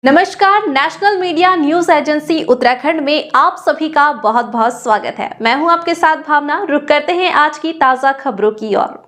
नमस्कार, national media news agency Uttarakhand में आप सभी का बहुत बहुत स्वागत है। मैं हूं आपके साथ भावना। रुक करते हैं आज की ताजा खबरों की ओर।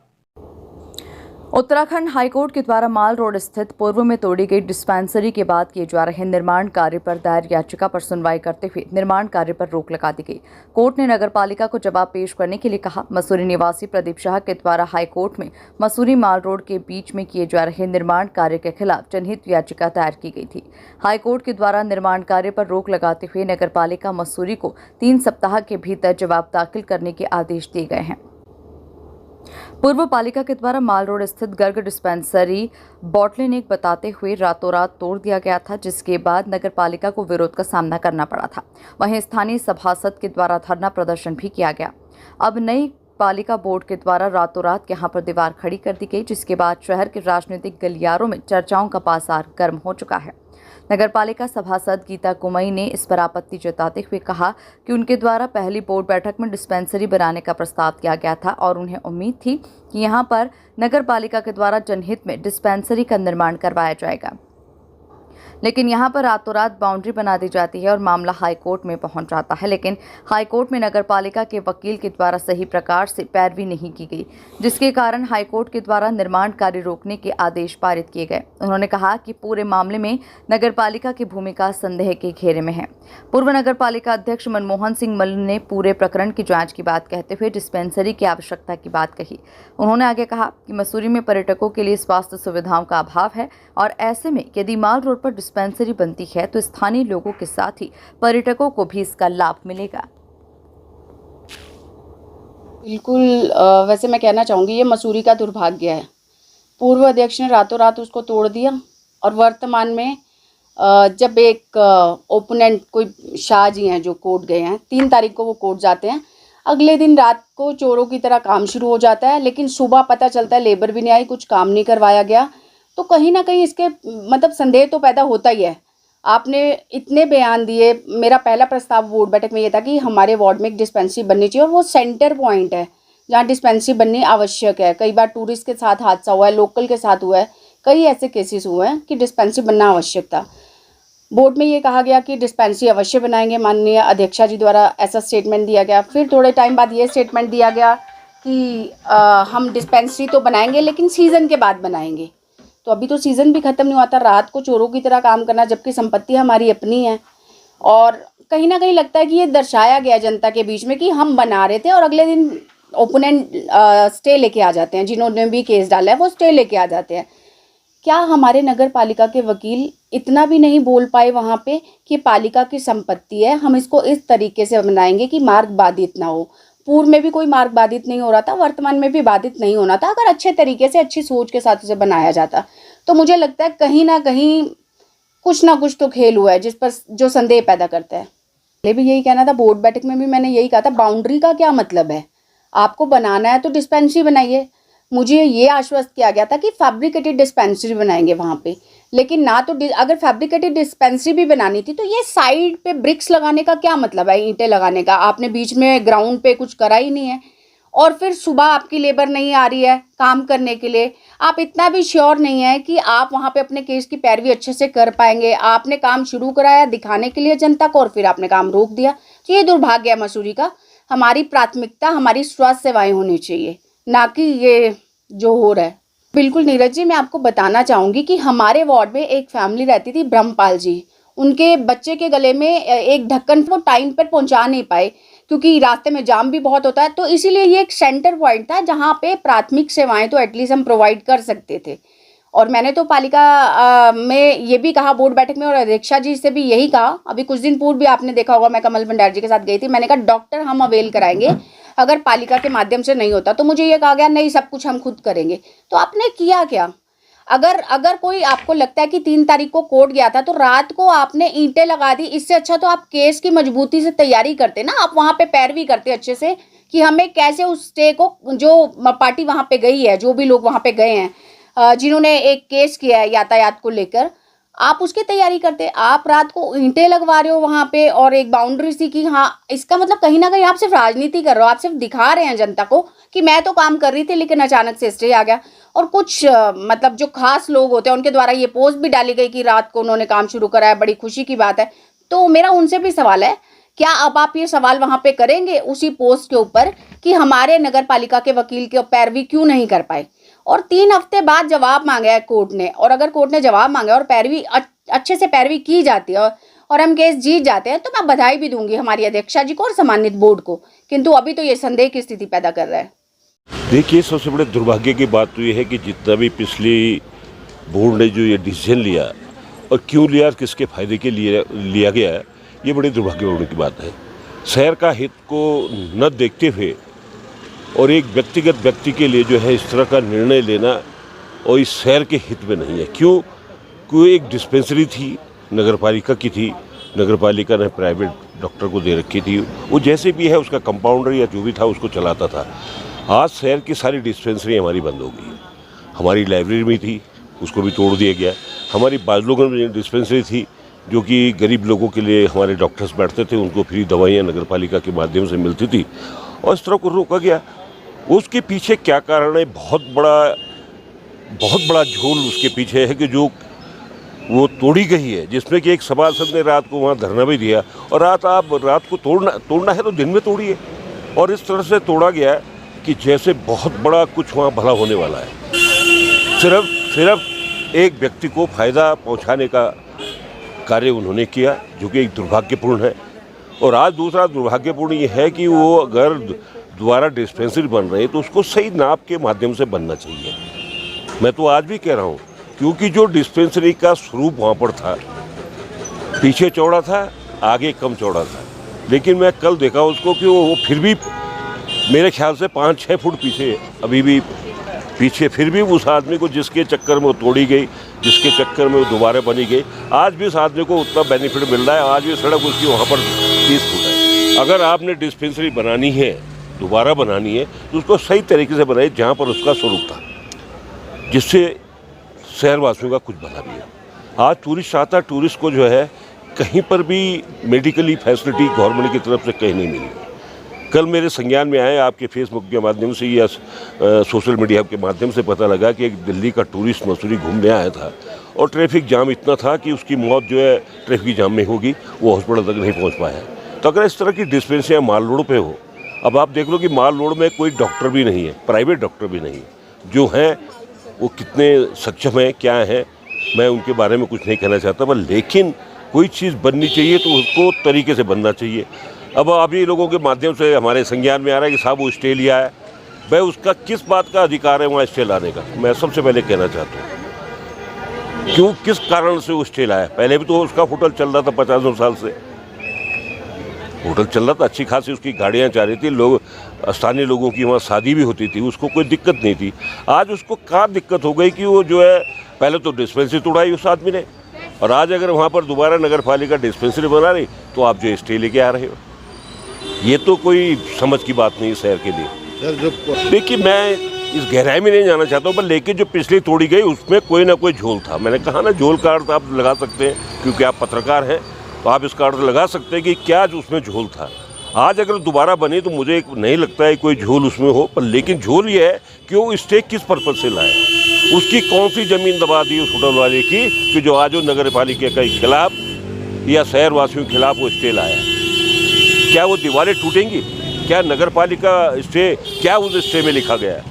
उत्तराखंड हाईकोर्ट के द्वारा माल रोड स्थित पूर्व में तोड़ी गई डिस्पेंसरी के बाद किए जा रहे निर्माण कार्य पर दायर याचिका पर सुनवाई करते हुए निर्माण कार्य पर रोक लगा दी गई। कोर्ट ने नगरपालिका को जवाब पेश करने के लिए कहा। मसूरी निवासी प्रदीप शाह के द्वारा हाईकोर्ट में मसूरी माल रोड के बीच में किए जा रहे निर्माण कार्य के खिलाफ जनहित याचिका दायर की गई थी। हाईकोर्ट के द्वारा निर्माण कार्य पर रोक लगाते हुए नगरपालिका मसूरी को 3 सप्ताह के भीतर जवाब दाखिल करने के आदेश दिए गए हैं। पूर्व पालिका के द्वारा माल रोड स्थित गर्ग डिस्पेंसरी बॉटलनेक बताते हुए रातों रात तोड़ दिया गया था, जिसके बाद नगर पालिका को विरोध का सामना करना पड़ा था। वहीं स्थानीय सभासद के द्वारा धरना प्रदर्शन भी किया गया। अब नई पालिका बोर्ड के द्वारा रातों रात यहां पर दीवार खड़ी कर दी गई, जिसके बाद शहर के राजनीतिक गलियारों में चर्चाओं का बाजार गर्म हो चुका है। नगरपालिका सभासद गीता कुमई ने इस पर आपत्ति जताते हुए कहा कि उनके द्वारा पहली बोर्ड बैठक में डिस्पेंसरी बनाने का प्रस्ताव किया गया था और उन्हें उम्मीद थी कि यहां पर नगरपालिका के द्वारा जनहित में डिस्पेंसरी का निर्माण करवाया जाएगा, लेकिन यहां पर रातों रात बाउंड्री बना दी जाती है और मामला हाईकोर्ट में पहुंच जाता है। लेकिन हाईकोर्ट में नगरपालिका के वकील के द्वारा सही प्रकार से पैरवी नहीं की गई, जिसके कारण हाईकोर्ट के द्वारा निर्माण कार्य रोकने के आदेश पारित किए गए। उन्होंने कहा कि पूरे मामले में नगरपालिका की भूमिका संदेह के घेरे में है। पूर्व नगरपालिका अध्यक्ष मनमोहन सिंह मल्ल ने पूरे प्रकरण की जाँच की बात कहते हुए डिस्पेंसरी की आवश्यकता की बात कही। उन्होंने आगे कहा कि मसूरी में पर्यटकों के लिए स्वास्थ्य सुविधाओं का अभाव है और ऐसे में यदि माल रोड पर डिस्पेंसरी बनती है तो स्थानीय लोगों के साथ ही पर्यटकों को भी इसका लाभ मिलेगा। बिल्कुल। वैसे मैं कहना चाहूँगी ये मसूरी का दुर्भाग्य है। पूर्व अध्यक्ष ने रातों रात उसको तोड़ दिया और वर्तमान में जब एक ओपोनेंट कोई शाह जी हैं जो कोर्ट गए हैं, 3 तारीख को वो कोर्ट जाते हैं, अगले दिन रात को चोरों की तरह काम शुरू हो जाता है, लेकिन सुबह पता चलता है लेबर भी नहीं आई, कुछ काम नहीं करवाया गया। तो कहीं ना कहीं इसके मतलब संदेह तो पैदा होता ही है। आपने इतने बयान दिए। मेरा पहला प्रस्ताव बोर्ड बैठक में ये था कि हमारे वार्ड में एक डिस्पेंसरी बननी चाहिए और वो सेंटर पॉइंट है जहाँ डिस्पेंसरी बननी आवश्यक है। कई बार टूरिस्ट के साथ हादसा हुआ है, लोकल के साथ हुआ है, कई ऐसे केसेस हुए हैं कि डिस्पेंसरी बनना आवश्यक था। बोर्ड में ये कहा गया कि डिस्पेंसरी अवश्य बनाएंगे, माननीय अध्यक्षा जी द्वारा ऐसा स्टेटमेंट दिया गया। फिर थोड़े टाइम बाद ये स्टेटमेंट दिया गया कि हम डिस्पेंसरी तो बनाएंगे लेकिन सीज़न के बाद बनाएंगे। तो अभी तो सीज़न भी ख़त्म नहीं हुआ था, रात को चोरों की तरह काम करना, जबकि संपत्ति हमारी अपनी है। और कहीं ना कहीं लगता है कि ये दर्शाया गया जनता के बीच में कि हम बना रहे थे और अगले दिन ओपोनेंट स्टे लेके आ जाते हैं, जिन्होंने भी केस डाला है वो स्टे लेके आ जाते हैं। क्या हमारे नगर पालिका के वकील इतना भी नहीं बोल पाए वहाँ पे कि पालिका की संपत्ति है, हम इसको इस तरीके से बनाएंगे कि मार्ग बाधित ना हो। पूर्व में भी कोई मार्ग बाधित नहीं हो रहा था, वर्तमान में भी बाधित नहीं होना था, अगर अच्छे तरीके से अच्छी सोच के साथ उसे बनाया जाता। तो मुझे लगता है कहीं ना कहीं कुछ ना कुछ तो खेल हुआ है जिस पर जो संदेह पैदा करता है। पहले भी यही कहना था, बोर्ड बैठक में भी मैंने यही कहा था, बाउंड्री का क्या मतलब है? आपको बनाना है तो डिस्पेंसरी बनाइए। मुझे ये आश्वस्त किया गया था कि फैब्रिकेटेड डिस्पेंसरी बनाएंगे वहाँ पे, लेकिन ना तो अगर फैब्रिकेटेड डिस्पेंसरी भी बनानी थी तो ये साइड पे ब्रिक्स लगाने का क्या मतलब है, ईंटें लगाने का? आपने बीच में ग्राउंड पे कुछ करा ही नहीं है। और फिर सुबह आपकी लेबर नहीं आ रही है काम करने के लिए, आप इतना भी श्योर नहीं है कि आप वहाँ पे अपने केस की पैरवी अच्छे से कर पाएंगे। आपने काम शुरू कराया दिखाने के लिए जनता को और फिर आपने काम रोक दिया। तो ये दुर्भाग्य है मसूरी का। हमारी प्राथमिकता हमारी स्वास्थ्य सेवाएं होनी चाहिए, ना कि ये जो हो रहा है। बिल्कुल नीरज जी, मैं आपको बताना चाहूँगी कि हमारे वार्ड में एक फैमिली रहती थी, ब्रह्मपाल जी। उनके बच्चे के गले में एक ढक्कन वो टाइम पर पहुँचा नहीं पाए क्योंकि रास्ते में जाम भी बहुत होता है। तो इसीलिए ये एक सेंटर पॉइंट था जहाँ पे प्राथमिक सेवाएं तो एटलीस्ट हम प्रोवाइड कर सकते थे। और मैंने तो पालिका में ये भी कहा बोर्ड बैठक में और अध्यक्षा जी से भी यही कहा। अभी कुछ दिन पूर्व भी आपने देखा होगा, मैं कमल भंडारी जी के साथ गई थी। मैंने कहा डॉक्टर हम अवेल कराएंगे, अगर पालिका के माध्यम से नहीं होता। तो मुझे ये कहा गया नहीं, सब कुछ हम खुद करेंगे। तो आपने किया क्या? अगर कोई आपको लगता है कि 3 तारीख को कोर्ट गया था तो रात को आपने ईंटें लगा दी, इससे अच्छा तो आप केस की मजबूती से तैयारी करते ना, आप वहाँ पे पैरवी करते अच्छे से कि हमें कैसे उस स्टे को, जो पार्टी वहाँ पे गई है, जो भी लोग वहाँ पे गए हैं, जिन्होंने एक केस किया है यातायात को लेकर, आप उसकी तैयारी करते। आप रात को ईंटें लगवा रहे हो वहाँ पे और एक बाउंड्री सी कि हाँ, इसका मतलब कहीं ना कहीं आप सिर्फ राजनीति कर रहे हो, आप सिर्फ दिखा रहे हैं जनता को कि मैं तो काम कर रही थी लेकिन अचानक से स्टे आ गया। और कुछ मतलब जो खास लोग होते हैं उनके द्वारा ये पोस्ट भी डाली गई कि रात को उन्होंने काम शुरू करा है, बड़ी खुशी की बात है। तो मेरा उनसे भी सवाल है, क्या अब आप ये सवाल वहां पे करेंगे उसी पोस्ट के ऊपर कि हमारे नगर पालिका के वकील के पैरवी क्यों नहीं कर पाए? और 3 हफ्ते बाद जवाब मांगा है कोर्ट ने, और अगर कोर्ट ने जवाब मांगा और पैरवी अच्छे से पैरवी की जाती है और हम केस जीत जाते हैं तो मैं बधाई भी दूंगी हमारी अध्यक्षा जी को और सम्मानित बोर्ड को, किंतु अभी तो ये संदेह की स्थिति पैदा कर रहा है। देखिए, सबसे बड़े दुर्भाग्य की बात तो ये है कि जितना भी पिछली बोर्ड ने जो ये डिसीजन लिया और क्यों लिया, किसके फायदे के लिए लिया गया है, ये बड़ी दुर्भाग्यपूर्ण की बात है। शहर का हित को न देखते हुए और एक व्यक्तिगत व्यक्ति के लिए जो है इस तरह का निर्णय लेना और इस शहर के हित में नहीं है। क्यों? कोई एक डिस्पेंसरी थी, नगरपालिका की थी, नगरपालिका ने प्राइवेट डॉक्टर को दे रखी थी, वो जैसे भी है उसका कंपाउंडर या जो भी था उसको चलाता था। आज शहर की सारी डिस्पेंसरी हमारी बंद हो गई है। हमारी लाइब्रेरी में थी, उसको भी तोड़ दिया गया। हमारी बाजलोगन में डिस्पेंसरी थी जो कि गरीब लोगों के लिए हमारे डॉक्टर्स बैठते थे, उनको फ्री दवाइयाँ नगरपालिका के माध्यम से मिलती थी, और इस तरह को रोका गया। उसके पीछे क्या कारण है? बहुत बड़ा झोल उसके पीछे है कि जो वो तोड़ी गई है, जिसमें कि एक सभासद ने रात को वहाँ धरना भी दिया, और रात को तोड़ना है तो दिन में तोड़िए, और इस तरह से तोड़ा गया कि जैसे बहुत बड़ा कुछ वहाँ भला होने वाला है। सिर्फ एक व्यक्ति को फायदा पहुँचाने का कार्य उन्होंने किया, जो कि एक दुर्भाग्यपूर्ण है। और आज दूसरा दुर्भाग्यपूर्ण ये है कि वो अगर दोबारा डिस्पेंसरी बन रही है तो उसको सही नाप के माध्यम से बनना चाहिए। मैं तो आज भी कह रहा हूँ, क्योंकि जो डिस्पेंसरी का स्वरूप वहाँ पर था, पीछे चौड़ा था, आगे कम चौड़ा था, लेकिन मैं कल देखा उसको कि वो फिर भी मेरे ख्याल से 5-6 फुट पीछे, अभी भी पीछे, फिर भी उस आदमी को जिसके चक्कर में वो तोड़ी गई, जिसके चक्कर में वो दोबारा बनी गई, आज भी उस आदमी को उतना बेनिफिट मिल रहा है। आज भी सड़क उसकी वहाँ पर 30 फुट है। अगर आपने डिस्पेंसरी बनानी है, दोबारा बनानी है, तो उसको सही तरीके से बनाइए जहाँ पर उसका स्वरूप था, जिससे शहरवासियों का कुछ भला भी है। आज टूरिस्ट आता, टूरिस्ट को जो है कहीं पर भी मेडिकली फैसिलिटी गवर्नमेंट की तरफ से कहीं नहीं मिली। कल मेरे संज्ञान में आए, आपके फेसबुक के माध्यम से या सोशल मीडिया के माध्यम से पता लगा कि एक दिल्ली का टूरिस्ट मसूरी घूमने आया था और ट्रैफिक जाम इतना था कि उसकी मौत जो है ट्रैफिक जाम में होगी, वो हॉस्पिटल तक नहीं पहुंच पाया। तो अगर इस तरह की डिस्पेंसरियाँ माल रोड पे हो, अब आप देख लो कि माल रोड में कोई डॉक्टर भी नहीं है, प्राइवेट डॉक्टर भी नहीं है, जो हैं वो कितने सक्षम हैं, क्या हैं, मैं उनके बारे में कुछ नहीं कहना चाहता, पर लेकिन कोई चीज़ बननी चाहिए तो उसको तरीके से बनना चाहिए। अब अभी लोगों के माध्यम से हमारे संज्ञान में आ रहा है कि साहब वो स्टे लिया है, भाई उसका किस बात का अधिकार है वहाँ स्टे लाने का? मैं सबसे पहले कहना चाहता हूँ, क्यों, किस कारण से वो स्टे लाया? पहले भी तो उसका होटल चल रहा था 50 साल से, होटल चल रहा था, अच्छी खासी उसकी गाड़ियाँ जा रही थी, लोग, स्थानीय लोगों की वहाँ शादी भी होती थी, उसको कोई दिक्कत नहीं थी। आज उसको क्या दिक्कत हो गई कि वो जो है, पहले तो डिस्पेंसरी तोड़ाई उस आदमी ने, और आज अगर वहाँ पर दोबारा नगरपालिका डिस्पेंसरी बना रही तो आप जो स्टे लेके आ रहे हो, ये तो कोई समझ की बात नहीं शहर के लिए। देखिए, मैं इस गहराई में नहीं जाना चाहता हूँ, पर लेकिन जो पिछली तोड़ी गई उसमें कोई ना कोई झोल था। मैंने कहा ना, झोल का अर्थ आप लगा सकते हैं, क्योंकि आप पत्रकार हैं तो आप इसका अर्थ लगा सकते हैं कि क्या उसमें झोल था। आज अगर दोबारा बनी तो मुझे नहीं लगता है कोई झोल उसमें हो, पर लेकिन झोल ये है कि वो स्टे किस पर्पज से लाए, उसकी कौन सी ज़मीन दबा दी उस होटल वाले की कि जो आज वो नगर पालिका के खिलाफ या शहरवासियों के खिलाफ वो स्टे लाया। क्या वो दीवारें टूटेंगी? क्या नगर पालिका स्टे, क्या उस स्टे में लिखा गया है?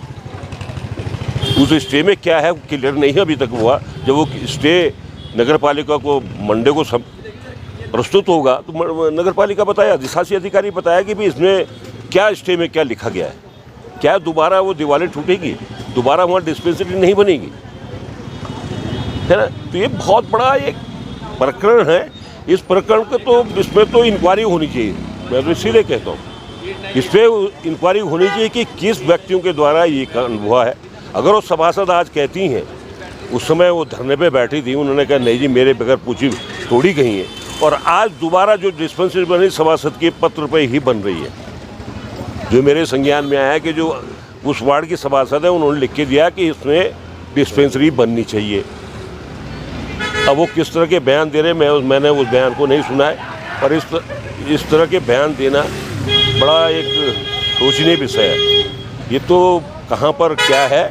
उस स्टे में क्या है क्लियर नहीं है अभी तक हुआ। जब वो स्टे नगर पालिका को मंडे को प्रस्तुत होगा तो नगर पालिका बताया, अधिशासी अधिकारी बताया कि भाई इसमें क्या स्टे में क्या लिखा गया है, क्या दोबारा वो दीवारें टूटेगी, दोबारा वहाँ डिस्पेंसरी नहीं बनेगी, है ना। तो ये बहुत बड़ा एक प्रकरण है। इस प्रकरण को तो, इसमें तो इंक्वायरी होनी चाहिए, मैं तो इसीलिए कहता हूँ इस पर इंक्वायरी होनी चाहिए कि किस व्यक्तियों के द्वारा ये हुआ है। अगर वो सभासद आज कहती हैं, उस समय वो धरने पे बैठी थी, उन्होंने कहा नहीं जी मेरे बगैर पूछी तोड़ी गई है, और आज दोबारा जो डिस्पेंसरी बनी सभासद के पत्र पे ही बन रही है। जो मेरे संज्ञान में आया कि जो उस वार्ड की सभासद है उन्होंने लिख के दिया कि इसमें डिस्पेंसरी बननी चाहिए। अब वो किस तरह के बयान दे रहे हैं, मैंने उस बयान को नहीं सुना है, पर इस तरह के बयान देना बड़ा एक सोचनीय विषय है। ये तो कहाँ पर क्या है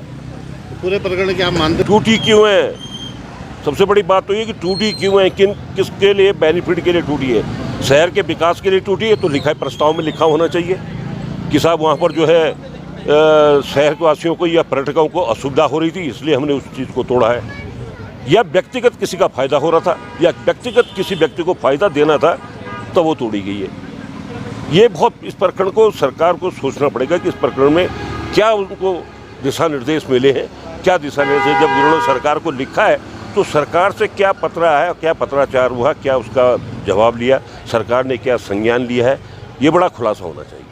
पूरे प्रकरण की आप मानते टूटी क्यों है? सबसे बड़ी बात तो ये कि टूटी क्यों है, किसके लिए बेनिफिट के लिए टूटी है? शहर के विकास के लिए टूटी है तो लिखा प्रस्ताव में लिखा होना चाहिए कि साहब वहाँ पर जो है शहर के वासियों को या पर्यटकों को असुविधा हो रही थी इसलिए हमने उस चीज़ को तोड़ा है, या व्यक्तिगत किसी का फायदा हो रहा था या व्यक्तिगत किसी व्यक्ति को फायदा देना था तो वो तोड़ी गई है। ये बहुत इस प्रकरण को सरकार को सोचना पड़ेगा कि इस प्रकरण में क्या उनको दिशा निर्देश मिले हैं, क्या दिशा निर्देश। जब उन्होंने सरकार को लिखा है तो सरकार से क्या पत्र आया, क्या पत्राचार हुआ, क्या उसका जवाब लिया, सरकार ने क्या संज्ञान लिया है, ये बड़ा खुलासा होना चाहिए।